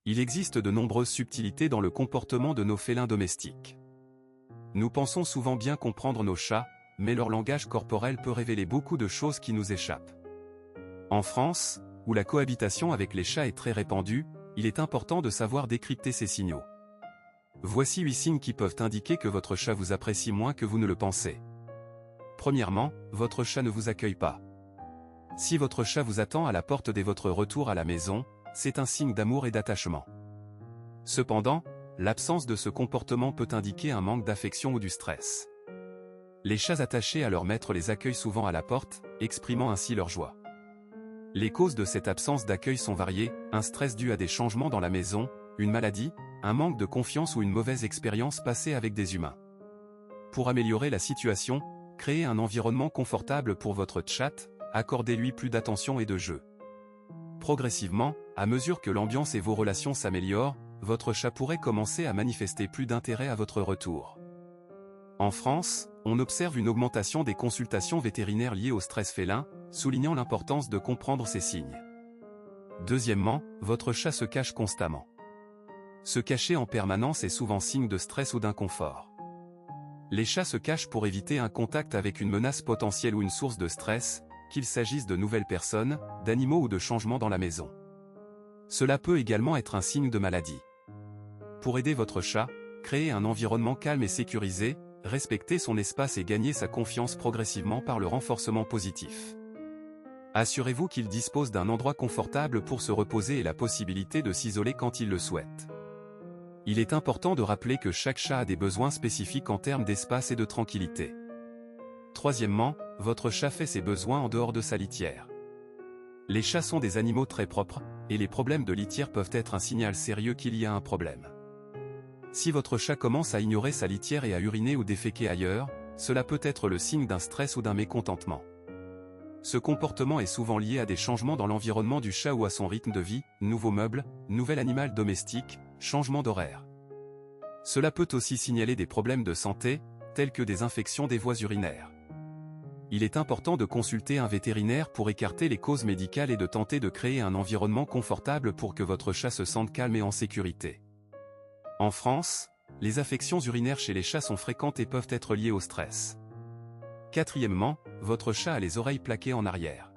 Il existe de nombreuses subtilités dans le comportement de nos félins domestiques. Nous pensons souvent bien comprendre nos chats, mais leur langage corporel peut révéler beaucoup de choses qui nous échappent. En France, où la cohabitation avec les chats est très répandue, il est important de savoir décrypter ces signaux. Voici 8 signes qui peuvent indiquer que votre chat vous apprécie moins que vous ne le pensez. Premièrement, votre chat ne vous accueille pas. Si votre chat vous attend à la porte dès votre retour à la maison, c'est un signe d'amour et d'attachement. Cependant, l'absence de ce comportement peut indiquer un manque d'affection ou du stress. Les chats attachés à leur maître les accueillent souvent à la porte, exprimant ainsi leur joie. Les causes de cette absence d'accueil sont variées, un stress dû à des changements dans la maison, une maladie, un manque de confiance ou une mauvaise expérience passée avec des humains. Pour améliorer la situation, créez un environnement confortable pour votre chat, accordez-lui plus d'attention et de jeu. Progressivement, à mesure que l'ambiance et vos relations s'améliorent, votre chat pourrait commencer à manifester plus d'intérêt à votre retour. En France, on observe une augmentation des consultations vétérinaires liées au stress félin, soulignant l'importance de comprendre ces signes. Deuxièmement, votre chat se cache constamment. Se cacher en permanence est souvent signe de stress ou d'inconfort. Les chats se cachent pour éviter un contact avec une menace potentielle ou une source de stress, qu'il s'agisse de nouvelles personnes, d'animaux ou de changements dans la maison. Cela peut également être un signe de maladie. Pour aider votre chat, créez un environnement calme et sécurisé, respectez son espace et gagnez sa confiance progressivement par le renforcement positif. Assurez-vous qu'il dispose d'un endroit confortable pour se reposer et la possibilité de s'isoler quand il le souhaite. Il est important de rappeler que chaque chat a des besoins spécifiques en termes d'espace et de tranquillité. Troisièmement, votre chat fait ses besoins en dehors de sa litière. Les chats sont des animaux très propres, et les problèmes de litière peuvent être un signal sérieux qu'il y a un problème. Si votre chat commence à ignorer sa litière et à uriner ou déféquer ailleurs, cela peut être le signe d'un stress ou d'un mécontentement. Ce comportement est souvent lié à des changements dans l'environnement du chat ou à son rythme de vie, nouveaux meubles, nouvel animal domestique, changement d'horaire. Cela peut aussi signaler des problèmes de santé, tels que des infections des voies urinaires. Il est important de consulter un vétérinaire pour écarter les causes médicales et de tenter de créer un environnement confortable pour que votre chat se sente calme et en sécurité. En France, les affections urinaires chez les chats sont fréquentes et peuvent être liées au stress. Quatrièmement, votre chat a les oreilles plaquées en arrière.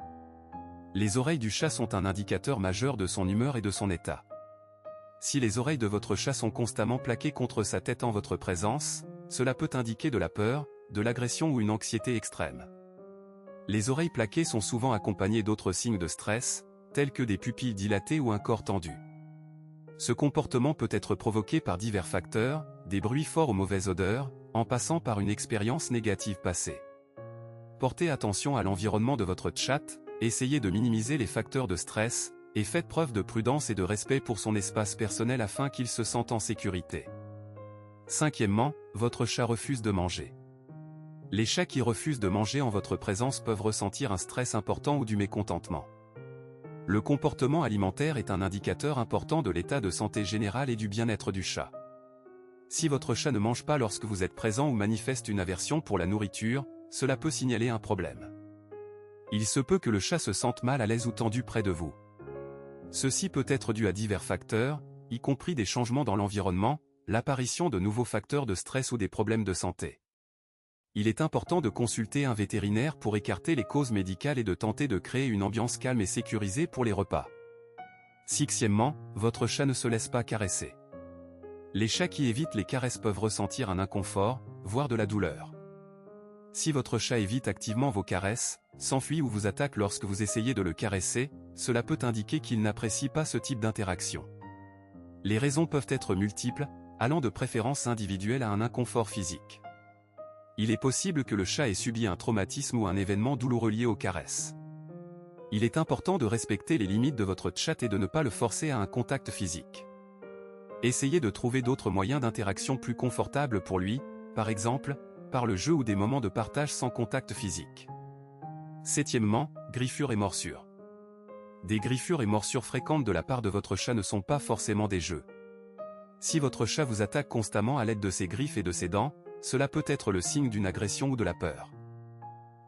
Les oreilles du chat sont un indicateur majeur de son humeur et de son état. Si les oreilles de votre chat sont constamment plaquées contre sa tête en votre présence, cela peut indiquer de la peur, de l'agression ou une anxiété extrême. Les oreilles plaquées sont souvent accompagnées d'autres signes de stress, tels que des pupilles dilatées ou un corps tendu. Ce comportement peut être provoqué par divers facteurs, des bruits forts aux mauvaises odeurs, en passant par une expérience négative passée. Portez attention à l'environnement de votre chat, essayez de minimiser les facteurs de stress, et faites preuve de prudence et de respect pour son espace personnel afin qu'il se sente en sécurité. Cinquièmement, votre chat refuse de manger. Les chats qui refusent de manger en votre présence peuvent ressentir un stress important ou du mécontentement. Le comportement alimentaire est un indicateur important de l'état de santé général et du bien-être du chat. Si votre chat ne mange pas lorsque vous êtes présent ou manifeste une aversion pour la nourriture, cela peut signaler un problème. Il se peut que le chat se sente mal à l'aise ou tendu près de vous. Ceci peut être dû à divers facteurs, y compris des changements dans l'environnement, l'apparition de nouveaux facteurs de stress ou des problèmes de santé. Il est important de consulter un vétérinaire pour écarter les causes médicales et de tenter de créer une ambiance calme et sécurisée pour les repas. Sixièmement, votre chat ne se laisse pas caresser. Les chats qui évitent les caresses peuvent ressentir un inconfort, voire de la douleur. Si votre chat évite activement vos caresses, s'enfuit ou vous attaque lorsque vous essayez de le caresser, cela peut indiquer qu'il n'apprécie pas ce type d'interaction. Les raisons peuvent être multiples, allant de préférences individuelles à un inconfort physique. Il est possible que le chat ait subi un traumatisme ou un événement douloureux lié aux caresses. Il est important de respecter les limites de votre chat et de ne pas le forcer à un contact physique. Essayez de trouver d'autres moyens d'interaction plus confortables pour lui, par exemple, par le jeu ou des moments de partage sans contact physique. Septièmement, griffures et morsures. Des griffures et morsures fréquentes de la part de votre chat ne sont pas forcément des jeux. Si votre chat vous attaque constamment à l'aide de ses griffes et de ses dents, cela peut être le signe d'une agression ou de la peur.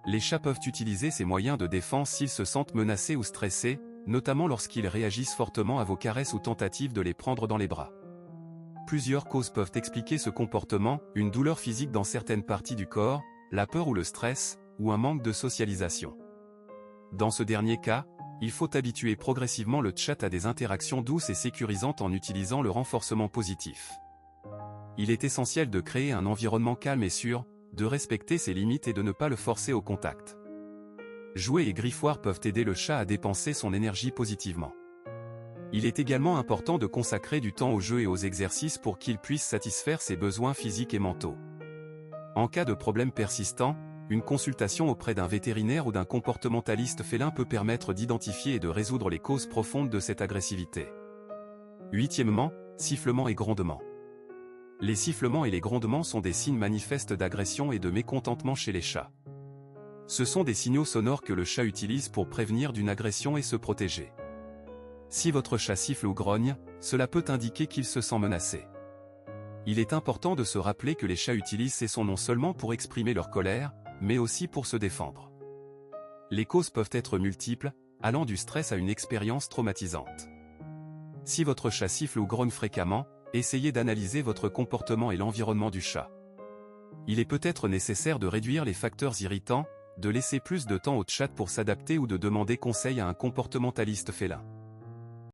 Les chats peuvent utiliser ces moyens de défense s'ils se sentent menacés ou stressés, notamment lorsqu'ils réagissent fortement à vos caresses ou tentatives de les prendre dans les bras. Plusieurs causes peuvent expliquer ce comportement, une douleur physique dans certaines parties du corps, la peur ou le stress, ou un manque de socialisation. Dans ce dernier cas, il faut habituer progressivement le chat à des interactions douces et sécurisantes en utilisant le renforcement positif. Il est essentiel de créer un environnement calme et sûr, de respecter ses limites et de ne pas le forcer au contact. Jouets et griffoirs peuvent aider le chat à dépenser son énergie positivement. Il est également important de consacrer du temps aux jeux et aux exercices pour qu'il puisse satisfaire ses besoins physiques et mentaux. En cas de problème persistant, une consultation auprès d'un vétérinaire ou d'un comportementaliste félin peut permettre d'identifier et de résoudre les causes profondes de cette agressivité. Huitièmement, sifflements et grondements. Les sifflements et les grondements sont des signes manifestes d'agression et de mécontentement chez les chats. Ce sont des signaux sonores que le chat utilise pour prévenir d'une agression et se protéger. Si votre chat siffle ou grogne, cela peut indiquer qu'il se sent menacé. Il est important de se rappeler que les chats utilisent ces sons non seulement pour exprimer leur colère, mais aussi pour se défendre. Les causes peuvent être multiples, allant du stress à une expérience traumatisante. Si votre chat siffle ou grogne fréquemment, essayez d'analyser votre comportement et l'environnement du chat. Il est peut-être nécessaire de réduire les facteurs irritants, de laisser plus de temps au chat pour s'adapter ou de demander conseil à un comportementaliste félin.